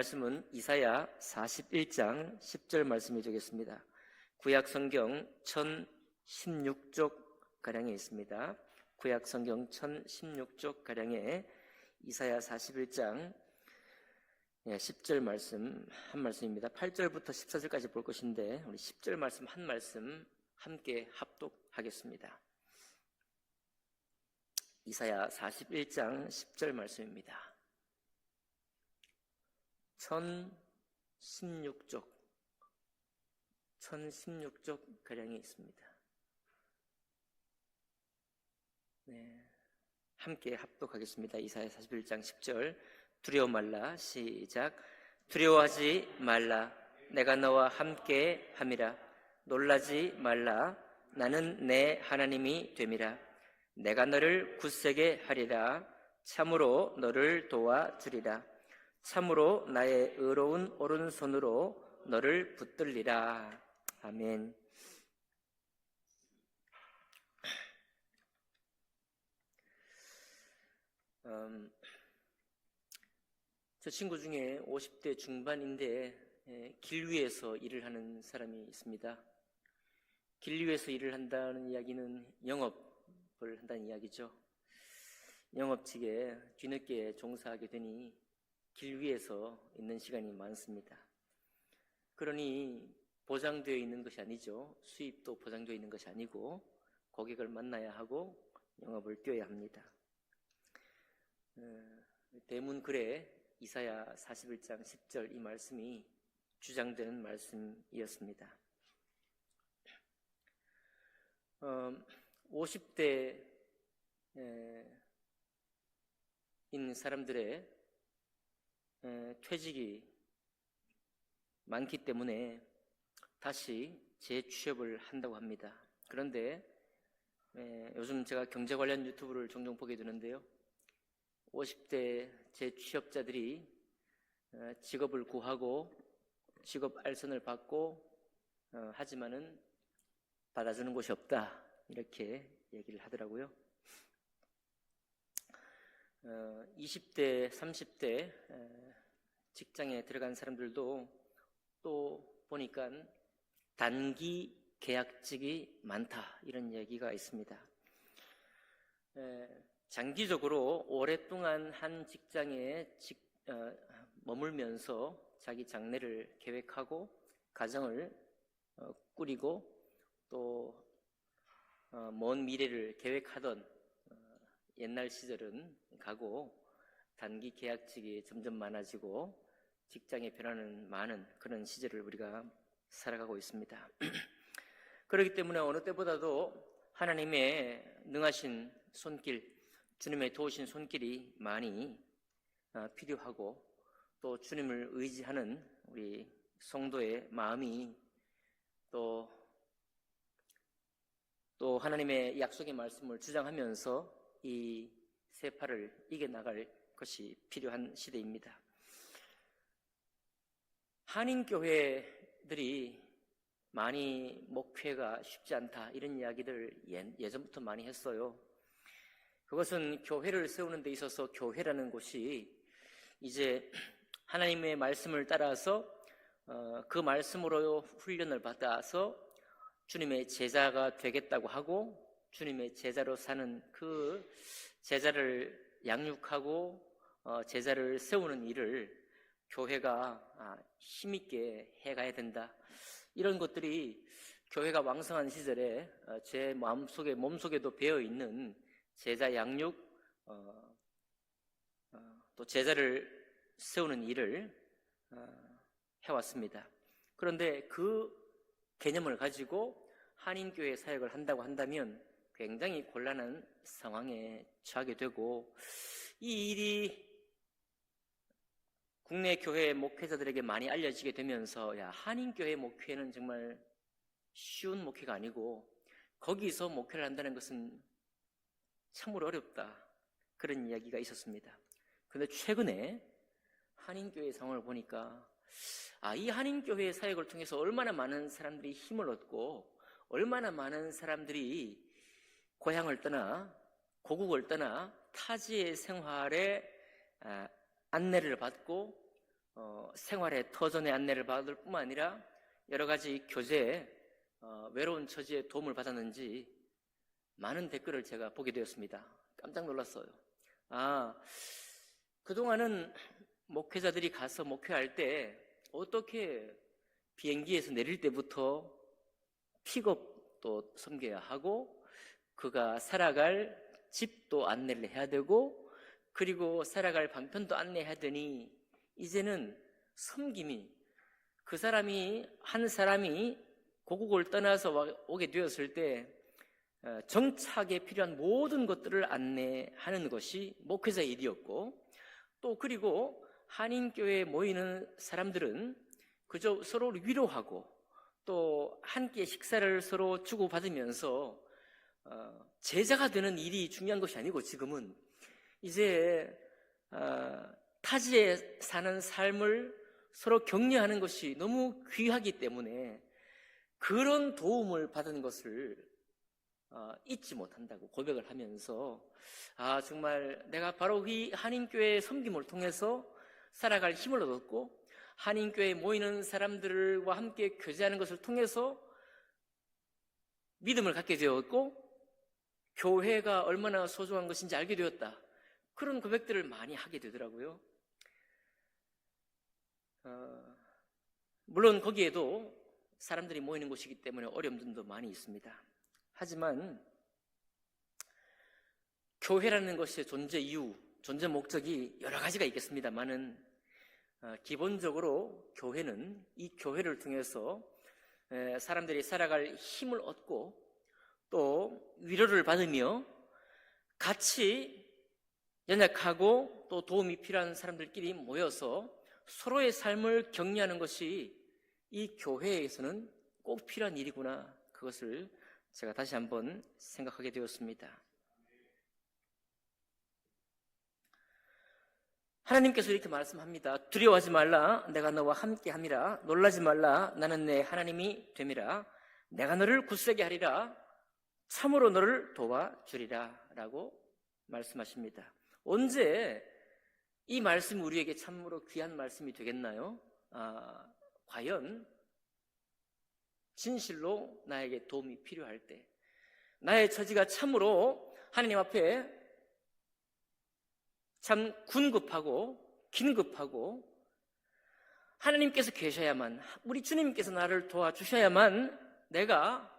말씀은 이사야 41장 10절 말씀이 되겠습니다. 구약 성경 1016쪽 가량에 있습니다. 구약 성경 1016쪽 가량에 이사야 41장 10절 말씀 한 말씀입니다. 8절부터 14절까지 볼 것인데 우리 10절 말씀 한 말씀 함께 합독하겠습니다. 이사야 41장 10절 말씀입니다. 1016쪽 가량이 있습니다. 함께 합독하겠습니다. 이사야 41장 10절. 두려워 말라. 시작. 두려워하지 말라. 내가 너와 함께 함이라. 놀라지 말라. 나는 내 하나님이 됨이라. 내가 너를 굳세게 하리라. 참으로 너를 도와주리라. 참으로 나의 의로운 오른손으로 너를 붙들리라. 아멘. 저 친구 중에 50대 중반인데 길 위에서 일을 하는 사람이 있습니다. 길 위에서 일을 한다는 이야기는 영업을 한다는 이야기죠. 영업직에 뒤늦게 종사하게 되니 길 위에서 있는 시간이 많습니다. 그러니 보장되어 있는 것이 아니죠. 수입도 보장되어 있는 것이 아니고 고객을 만나야 하고 영업을 뛰어야 합니다. 대문글에 이사야 41장 10절 이 말씀이 주장되는 말씀이었습니다. 50대인 사람들의 퇴직이 많기 때문에 다시 재취업을 한다고 합니다. 그런데 요즘 제가 경제 관련 유튜브를 종종 보게 되는데요. 50대 재취업자들이 직업을 구하고 직업 알선을 받고 하지만은 받아주는 곳이 없다 이렇게 얘기를 하더라고요. 20대, 30대 직장에 들어간 사람들도 또 보니까 단기 계약직이 많다 이런 얘기가 있습니다. 장기적으로 오랫동안 한 직장에 머물면서 자기 장래를 계획하고 가정을 꾸리고 또 먼 미래를 계획하던 옛날 시절은 가고 단기 계약직이 점점 많아지고 직장의 변화는 많은 그런 시절을 우리가 살아가고 있습니다. 그렇기 때문에 어느 때보다도 하나님의 능하신 손길, 주님의 도우신 손길이 많이 필요하고 또 주님을 의지하는 우리 성도의 마음이 또 하나님의 약속의 말씀을 주장하면서 이 세파를 이겨나갈 것이 필요한 시대입니다. 한인교회들이 많이 목회가 쉽지 않다 이런 이야기들 예전부터 많이 했어요. 그것은 교회를 세우는 데 있어서 교회라는 곳이 이제 하나님의 말씀을 따라서 그 말씀으로 훈련을 받아서 주님의 제자가 되겠다고 하고 주님의 제자로 사는 그 제자를 양육하고 제자를 세우는 일을 교회가 힘있게 해가야 된다. 이런 것들이 교회가 왕성한 시절에 제 몸속에도 배어있는 제자 양육, 또 제자를 세우는 일을 해왔습니다. 그런데 그 개념을 가지고 한인교회 사역을 한다고 한다면 굉장히 곤란한 상황에 처하게 되고 이 일이 국내 교회 목회자들에게 많이 알려지게 되면서 한인교회 목회는 정말 쉬운 목회가 아니고 거기서 목회를 한다는 것은 참으로 어렵다 그런 이야기가 있었습니다. 그런데 최근에 한인교회 상황을 보니까 이 한인교회 사역을 통해서 얼마나 많은 사람들이 힘을 얻고 얼마나 많은 사람들이 고향을 떠나 고국을 떠나 타지의 생활에 안내를 받고 생활의 터전의 안내를 받을 뿐만 아니라 여러 가지 교제에 외로운 처지에 도움을 받았는지 많은 댓글을 제가 보게 되었습니다. 깜짝 놀랐어요. 그동안은 목회자들이 가서 목회할 때 어떻게 비행기에서 내릴 때부터 픽업도 섬겨야 하고 그가 살아갈 집도 안내를 해야 되고 그리고 살아갈 방편도 안내해야 되니 이제는 섬김이 그 사람이 한 사람이 고국을 떠나서 오게 되었을 때 정착에 필요한 모든 것들을 안내하는 것이 목회자의 일이었고 또 그리고 한인교회에 모이는 사람들은 그저 서로를 위로하고 또 함께 식사를 서로 주고받으면서 제자가 되는 일이 중요한 것이 아니고 지금은 이제 타지에 사는 삶을 서로 격려하는 것이 너무 귀하기 때문에 그런 도움을 받은 것을 잊지 못한다고 고백을 하면서 정말 내가 바로 이 한인교회의 섬김을 통해서 살아갈 힘을 얻었고 한인교회에 모이는 사람들과 함께 교제하는 것을 통해서 믿음을 갖게 되었고 교회가 얼마나 소중한 것인지 알게 되었다. 그런 고백들을 많이 하게 되더라고요. 물론 거기에도 사람들이 모이는 곳이기 때문에 어려움도 많이 있습니다. 하지만 교회라는 것의 존재 이유, 존재 목적이 여러 가지가 있겠습니다만은 기본적으로 교회는 이 교회를 통해서 사람들이 살아갈 힘을 얻고 또 위로를 받으며 같이 연약하고 또 도움이 필요한 사람들끼리 모여서 서로의 삶을 격려하는 것이 이 교회에서는 꼭 필요한 일이구나. 그것을 제가 다시 한번 생각하게 되었습니다. 하나님께서 이렇게 말씀합니다. 두려워하지 말라. 내가 너와 함께 함이라. 놀라지 말라. 나는 내 하나님이 됨이라. 내가 너를 굳세게 하리라. 참으로 너를 도와주리라. 라고 말씀하십니다. 언제 이 말씀이 우리에게 참으로 귀한 말씀이 되겠나요? 과연 진실로 나에게 도움이 필요할 때, 나의 처지가 참으로 하나님 앞에 참 군급하고 긴급하고 하나님께서 계셔야만, 우리 주님께서 나를 도와주셔야만 내가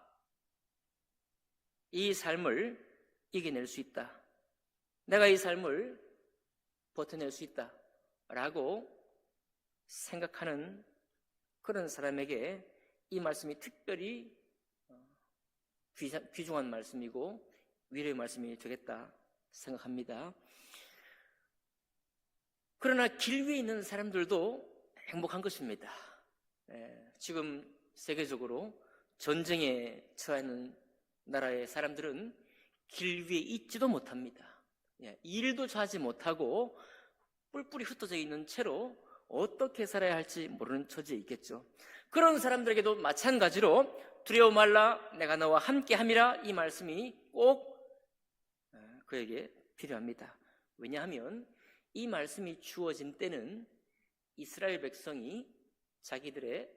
이 삶을 이겨낼 수 있다, 내가 이 삶을 버텨낼 수 있다 라고 생각하는 그런 사람에게 이 말씀이 특별히 귀중한 말씀이고 위로의 말씀이 되겠다 생각합니다. 그러나 길 위에 있는 사람들도 행복한 것입니다. 지금 세계적으로 전쟁에 처해 나라의 사람들은 길 위에 있지도 못합니다. 일도 하지 못하고 뿔뿔이 흩어져 있는 채로 어떻게 살아야 할지 모르는 처지에 있겠죠. 그런 사람들에게도 마찬가지로 두려워 말라 내가 너와 함께 함이라 이 말씀이 꼭 그에게 필요합니다. 왜냐하면 이 말씀이 주어진 때는 이스라엘 백성이 자기들의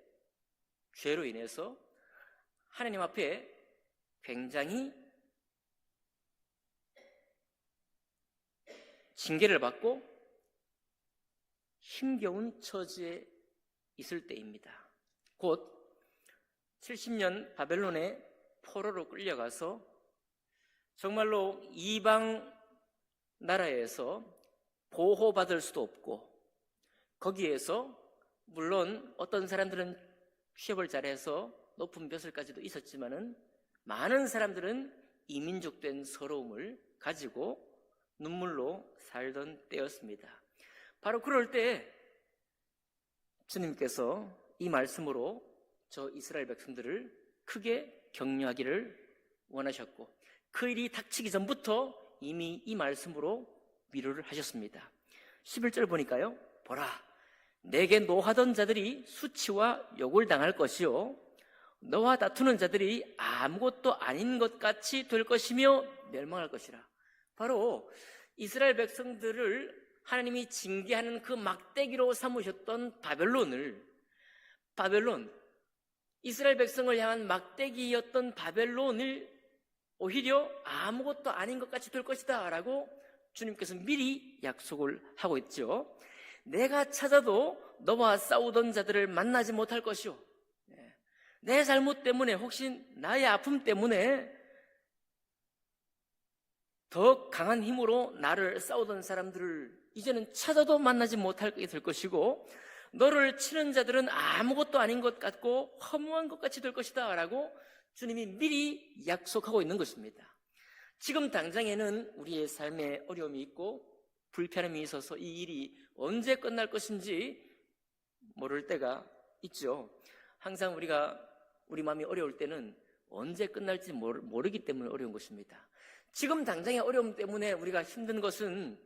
죄로 인해서 하나님 앞에 굉장히 징계를 받고 힘겨운 처지에 있을 때입니다. 곧 70년 바벨론의 포로로 끌려가서 정말로 이방 나라에서 보호받을 수도 없고 거기에서 물론 어떤 사람들은 취업을 잘해서 높은 벼슬까지도 있었지만은 많은 사람들은 이민족된 서러움을 가지고 눈물로 살던 때였습니다. 바로 그럴 때 주님께서 이 말씀으로 저 이스라엘 백성들을 크게 격려하기를 원하셨고 그 일이 닥치기 전부터 이미 이 말씀으로 위로를 하셨습니다. 11절 보니까요, 보라 내게 노하던 자들이 수치와 욕을 당할 것이요 너와 다투는 자들이 아무것도 아닌 것 같이 될 것이며 멸망할 것이라. 바로 이스라엘 백성들을 하나님이 징계하는 그 막대기로 삼으셨던 바벨론, 이스라엘 백성을 향한 막대기였던 바벨론을 오히려 아무것도 아닌 것 같이 될 것이다 라고 주님께서 미리 약속을 하고 있죠. 내가 찾아도 너와 싸우던 자들을 만나지 못할 것이요, 내 잘못 때문에, 혹시 나의 아픔 때문에 더 강한 힘으로 나를 싸우던 사람들을 이제는 찾아도 만나지 못하게 될 것이고, 너를 치는 자들은 아무것도 아닌 것 같고 허무한 것 같이 될 것이다 라고 주님이 미리 약속하고 있는 것입니다. 지금 당장에는 우리의 삶에 어려움이 있고 불편함이 있어서 이 일이 언제 끝날 것인지 모를 때가 있죠. 항상 우리 마음이 어려울 때는 언제 끝날지 모르기 때문에 어려운 것입니다. 지금 당장의 어려움 때문에 우리가 힘든 것은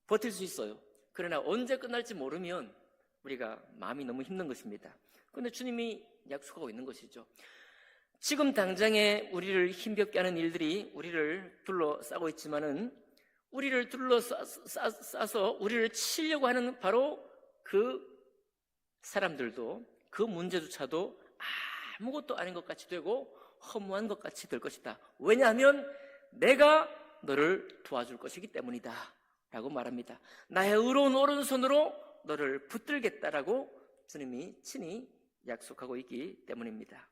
버틸 수 있어요. 그러나 언제 끝날지 모르면 우리가 마음이 너무 힘든 것입니다. 그런데 주님이 약속하고 있는 것이죠. 지금 당장에 우리를 힘겹게 하는 일들이 우리를 둘러싸고 있지만은, 우리를 둘러싸서 우리를 치려고 하는 바로 그 사람들도, 그 문제조차도 아무것도 아닌 것 같이 되고 허무한 것 같이 될 것이다. 왜냐하면 내가 너를 도와줄 것이기 때문이다 라고 말합니다. 나의 의로운 오른손으로 너를 붙들겠다라고 주님이 친히 약속하고 있기 때문입니다.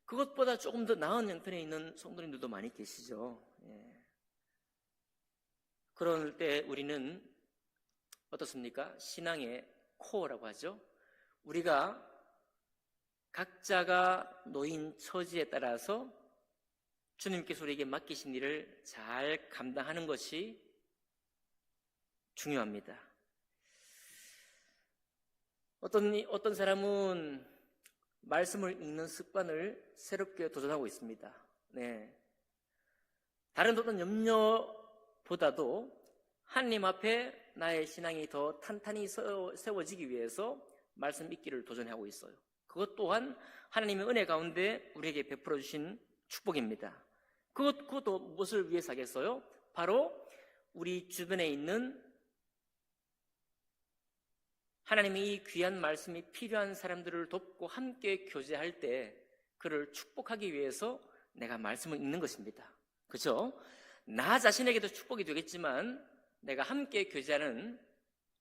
그것보다 조금 더 나은 형편에 있는 성도님들도 많이 계시죠. 그럴 때 우리는 어떻습니까? 신앙의 코어라고 하죠. 우리가 각자가 놓인 처지에 따라서 주님께서 우리에게 맡기신 일을 잘 감당하는 것이 중요합니다. 어떤 사람은 말씀을 읽는 습관을 새롭게 도전하고 있습니다. 다른 어떤 염려보다도 하나님 앞에 나의 신앙이 더 탄탄히 세워지기 위해서 말씀 읽기를 도전하고 있어요. 그것 또한 하나님의 은혜 가운데 우리에게 베풀어 주신 축복입니다. 그것도 무엇을 위해서 하겠어요? 바로 우리 주변에 있는 하나님의 이 귀한 말씀이 필요한 사람들을 돕고 함께 교제할 때 그를 축복하기 위해서 내가 말씀을 읽는 것입니다. 그렇죠? 나 자신에게도 축복이 되겠지만 내가 함께 교제하는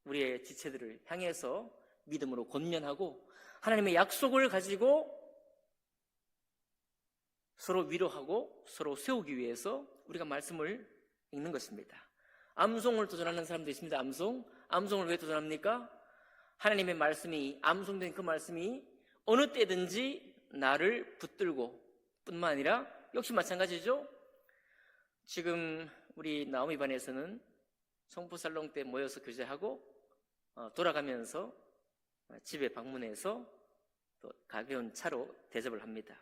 우리의 지체들을 향해서 믿음으로 권면하고 하나님의 약속을 가지고 서로 위로하고 서로 세우기 위해서 우리가 말씀을 읽는 것입니다. 암송을 도전하는 사람도 있습니다. 암송을 왜 도전합니까? 하나님의 말씀이, 암송된 그 말씀이 어느 때든지 나를 붙들고 뿐만 아니라 역시 마찬가지죠. 지금 우리 나오미 반에서는 성부살롱 때 모여서 교제하고 돌아가면서 집에 방문해서 또 가벼운 차로 대접을 합니다.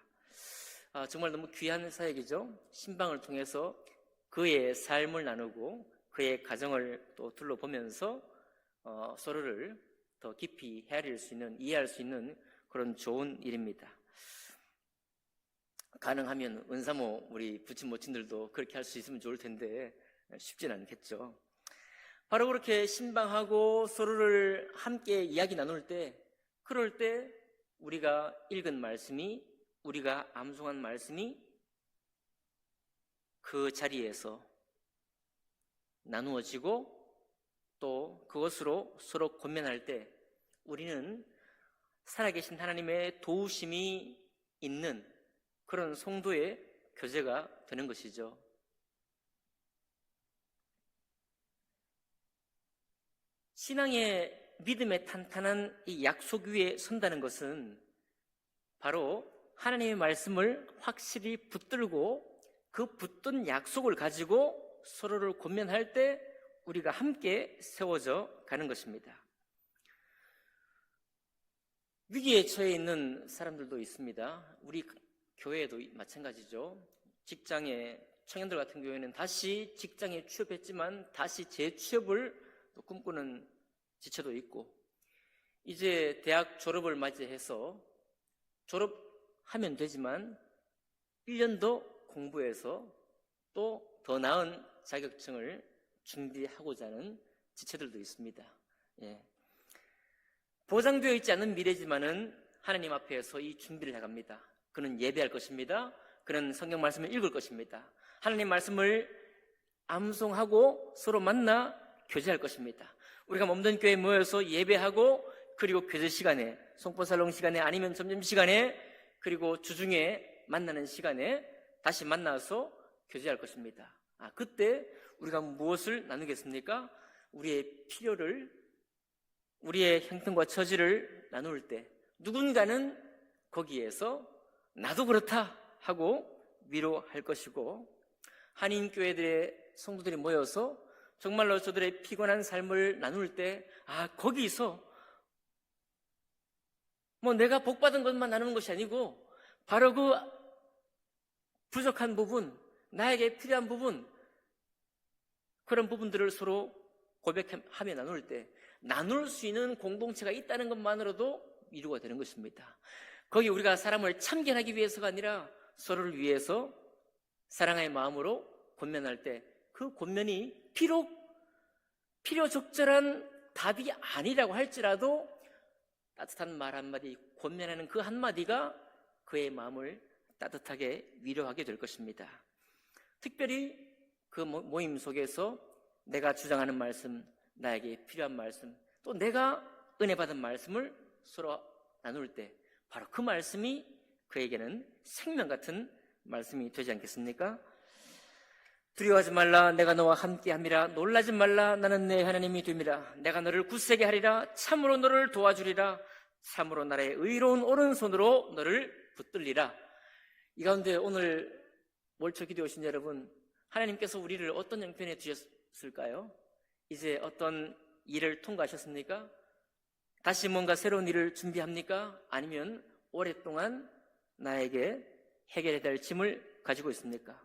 정말 너무 귀한 사역이죠. 신방을 통해서 그의 삶을 나누고 그의 가정을 또 둘러보면서 서로를 더 깊이 헤아릴 수 있는, 이해할 수 있는 그런 좋은 일입니다. 가능하면 은사모 우리 부친 모친들도 그렇게 할 수 있으면 좋을 텐데 쉽진 않겠죠. 바로 그렇게 신방하고 서로를 함께 이야기 나눌 때, 그럴 때 우리가 읽은 말씀이, 우리가 암송한 말씀이 그 자리에서 나누어지고 또 그것으로 서로 권면할 때 우리는 살아계신 하나님의 도우심이 있는 그런 성도의 교제가 되는 것이죠. 신앙의 믿음의 탄탄한 이 약속 위에 선다는 것은 바로 하나님의 말씀을 확실히 붙들고 그 붙든 약속을 가지고 서로를 권면할 때 우리가 함께 세워져 가는 것입니다. 위기에 처해 있는 사람들도 있습니다. 우리 교회에도 마찬가지죠. 직장의 청년들 같은 경우에는 다시 직장에 취업했지만 다시 재취업을 꿈꾸는 지체도 있고, 이제 대학 졸업을 맞이해서 졸업하면 되지만 1년 더 공부해서 또 더 나은 자격증을 준비하고자 하는 지체들도 있습니다. 예. 보장되어 있지 않은 미래지만은 하나님 앞에서 이 준비를 해갑니다. 그는 예배할 것입니다. 그는 성경 말씀을 읽을 것입니다. 하나님 말씀을 암송하고 서로 만나 교제할 것입니다. 우리가 몸된 교회에 모여서 예배하고 그리고 교제 시간에, 송포살롱 시간에, 아니면 점심시간에, 그리고 주중에 만나는 시간에 다시 만나서 교제할 것입니다. 그때 우리가 무엇을 나누겠습니까? 우리의 필요를, 우리의 형편과 처지를 나눌 때 누군가는 거기에서 나도 그렇다 하고 위로할 것이고, 한인교회들의 성도들이 모여서 정말로 저들의 피곤한 삶을 나눌 때 거기서 내가 복받은 것만 나누는 것이 아니고 바로 그 부족한 부분, 나에게 필요한 부분, 그런 부분들을 서로 고백하며 나눌 때 나눌 수 있는 공동체가 있다는 것만으로도 위로가 되는 것입니다. 거기 우리가 사람을 참견하기 위해서가 아니라 서로를 위해서 사랑의 마음으로 권면할 때 그 권면이 비록 필요 적절한 답이 아니라고 할지라도 따뜻한 말 한마디, 권면하는 그 한마디가 그의 마음을 따뜻하게 위로하게 될 것입니다. 특별히 그 모임 속에서 내가 주장하는 말씀, 나에게 필요한 말씀, 또 내가 은혜 받은 말씀을 서로 나눌 때 바로 그 말씀이 그에게는 생명 같은 말씀이 되지 않겠습니까? 두려워하지 말라, 내가 너와 함께함이라. 놀라지 말라, 나는 내 하나님이 됨이라. 내가 너를 굳세게 하리라. 참으로 너를 도와주리라. 참으로 나의 의로운 오른손으로 너를 붙들리라. 이 가운데 오늘 월초 기도에 오신 여러분, 하나님께서 우리를 어떤 형편에 두셨을까요? 이제 어떤 일을 통과하셨습니까? 다시 뭔가 새로운 일을 준비합니까? 아니면 오랫동안 나에게 해결해야 될 짐을 가지고 있습니까?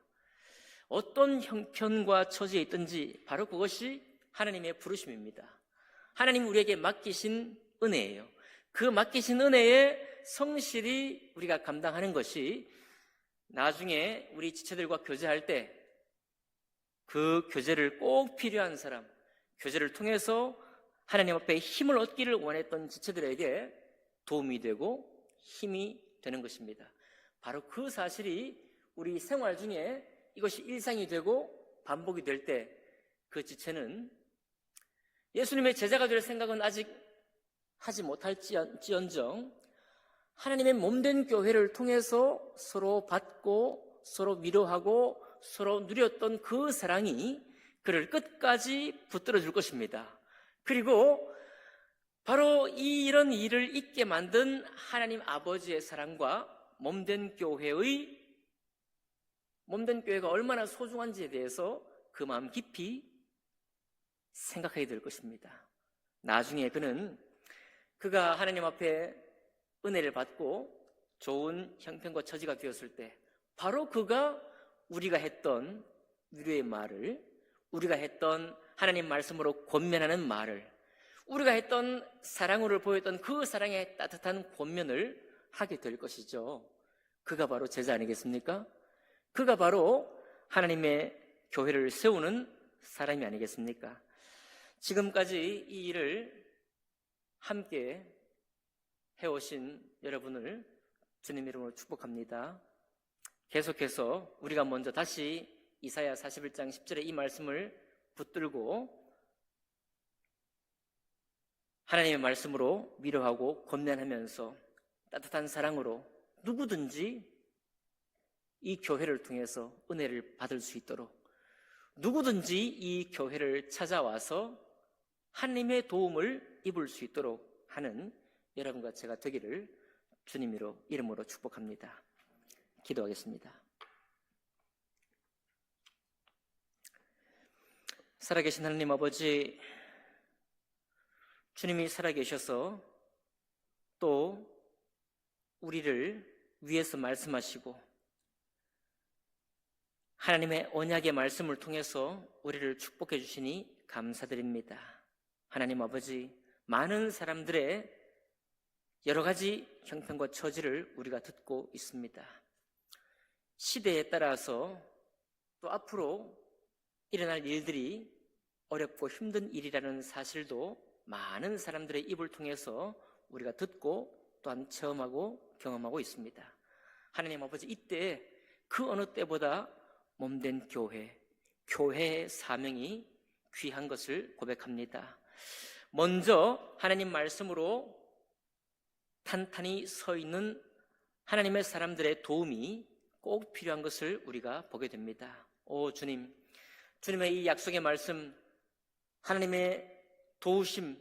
어떤 형편과 처지에 있든지 바로 그것이 하나님의 부르심입니다. 하나님 우리에게 맡기신 은혜예요. 그 맡기신 은혜에 성실히 우리가 감당하는 것이 나중에 우리 지체들과 교제할 때 그 교제를 꼭 필요한 사람, 교제를 통해서 하나님 앞에 힘을 얻기를 원했던 지체들에게 도움이 되고 힘이 되는 것입니다. 바로 그 사실이 우리 생활 중에 이것이 일상이 되고 반복이 될 때 그 지체는 예수님의 제자가 될 생각은 아직 하지 못할지언정 하나님의 몸된 교회를 통해서 서로 받고 서로 위로하고 서로 누렸던 그 사랑이 그를 끝까지 붙들어 줄 것입니다. 그리고 바로 이런 일을 있게 만든 하나님 아버지의 사랑과 몸된 교회가 얼마나 소중한지에 대해서 그 마음 깊이 생각하게 될 것입니다. 나중에 그가 하나님 앞에 은혜를 받고 좋은 형편과 처지가 되었을 때 바로 그가 우리가 했던 위로의 말을, 우리가 했던 하나님 말씀으로 권면하는 말을, 우리가 했던 사랑으로 보였던 그 사랑의 따뜻한 권면을 하게 될 것이죠. 그가 바로 제자 아니겠습니까? 그가 바로 하나님의 교회를 세우는 사람이 아니겠습니까? 지금까지 이 일을 함께 해오신 여러분을 주님 이름으로 축복합니다. 계속해서 우리가 먼저 다시 이사야 41장 10절의 이 말씀을 붙들고 하나님의 말씀으로 위로하고 권면하면서 따뜻한 사랑으로 누구든지 이 교회를 통해서 은혜를 받을 수 있도록, 누구든지 이 교회를 찾아와서 하나님의 도움을 입을 수 있도록 하는 여러분과 제가 되기를 주님 이름으로 축복합니다. 기도하겠습니다. 살아계신 하나님 아버지, 주님이 살아계셔서 또 우리를 위해서 말씀하시고 하나님의 언약의 말씀을 통해서 우리를 축복해 주시니 감사드립니다. 하나님 아버지, 많은 사람들의 여러 가지 형편과 처지를 우리가 듣고 있습니다. 시대에 따라서 또 앞으로 일어날 일들이 어렵고 힘든 일이라는 사실도 많은 사람들의 입을 통해서 우리가 듣고 또한 체험하고 경험하고 있습니다. 하나님 아버지, 이때 그 어느 때보다 몸된 교회의 사명이 귀한 것을 고백합니다. 먼저 하나님 말씀으로 탄탄히 서 있는 하나님의 사람들의 도움이 꼭 필요한 것을 우리가 보게 됩니다. 오 주님, 주님의 이 약속의 말씀, 하나님의 도우심,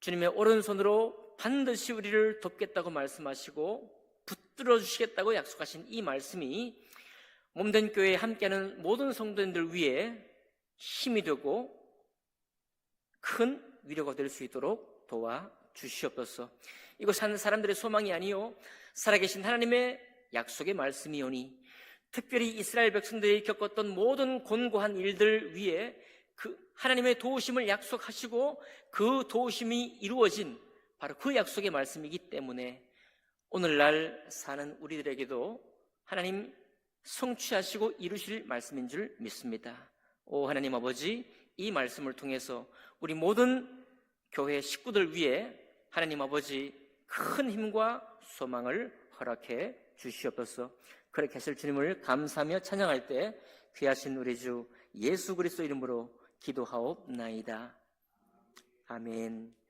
주님의 오른손으로 반드시 우리를 돕겠다고 말씀하시고 붙들어 주시겠다고 약속하신 이 말씀이 몸된 교회에 함께하는 모든 성도님들 위해 힘이 되고 큰 위로가 될 수 있도록 도와주시옵소서. 이것이 한 사람들의 소망이 아니요 살아계신 하나님의 약속의 말씀이오니 특별히 이스라엘 백성들이 겪었던 모든 곤고한 일들 위에 그 하나님의 도우심을 약속하시고 그 도우심이 이루어진 바로 그 약속의 말씀이기 때문에 오늘날 사는 우리들에게도 하나님 성취하시고 이루실 말씀인 줄 믿습니다. 오 하나님 아버지, 이 말씀을 통해서 우리 모든 교회 식구들 위해 하나님 아버지 큰 힘과 소망을 허락해 주시옵소서. 그렇게 하실 주님을 감사하며 찬양할 때 귀하신 우리 주 예수 그리스도 이름으로 기도하옵나이다. 아멘.